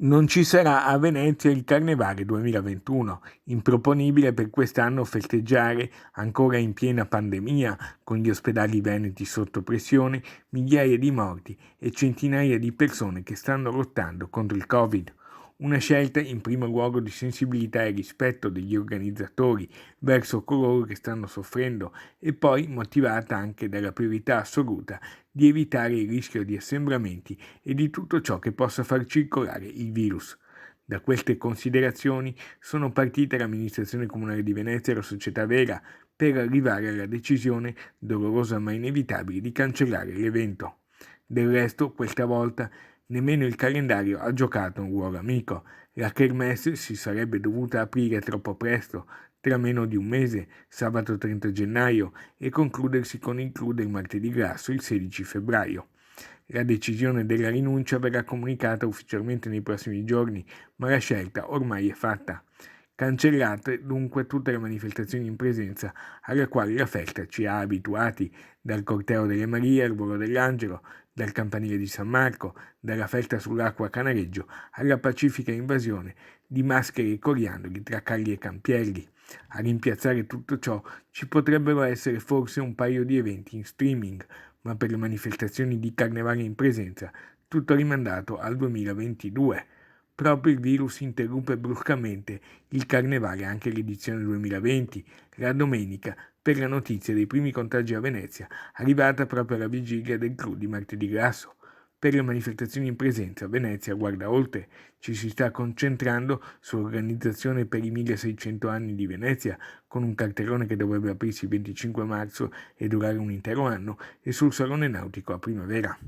Non ci sarà a Venezia il Carnevale 2021, improponibile per quest'anno festeggiare, ancora in piena pandemia, con gli ospedali veneti sotto pressione, migliaia di morti e centinaia di persone che stanno lottando contro il Covid. Una scelta in primo luogo di sensibilità e rispetto degli organizzatori verso coloro che stanno soffrendo e poi motivata anche dalla priorità assoluta di evitare il rischio di assembramenti e di tutto ciò che possa far circolare il virus. Da queste considerazioni sono partite l'amministrazione comunale di Venezia e la società Vera per arrivare alla decisione, dolorosa ma inevitabile, di cancellare l'evento. Del resto, questa volta, nemmeno il calendario ha giocato un ruolo amico. La kermesse si sarebbe dovuta aprire troppo presto, tra meno di un mese, sabato 30 gennaio, e concludersi con il clou del martedì grasso il 16 febbraio. La decisione della rinuncia verrà comunicata ufficialmente nei prossimi giorni, ma la scelta ormai è fatta. Cancellate dunque tutte le manifestazioni in presenza alle quali la festa ci ha abituati, dal corteo delle Marie al volo dell'Angelo, dal campanile di San Marco, dalla festa sull'acqua a Canareggio alla pacifica invasione di maschere e coriandoli tra Cagli e Campielli. A rimpiazzare tutto ciò ci potrebbero essere forse un paio di eventi in streaming, ma per le manifestazioni di carnevale in presenza tutto rimandato al 2022. Proprio il virus interruppe bruscamente il carnevale anche l'edizione 2020, la domenica, per la notizia dei primi contagi a Venezia, arrivata proprio alla vigilia del clou di martedì grasso. Per le manifestazioni in presenza, Venezia guarda oltre, ci si sta concentrando sull'organizzazione per i 1600 anni di Venezia, con un cartellone che dovrebbe aprirsi il 25 marzo e durare un intero anno, e sul Salone Nautico a primavera.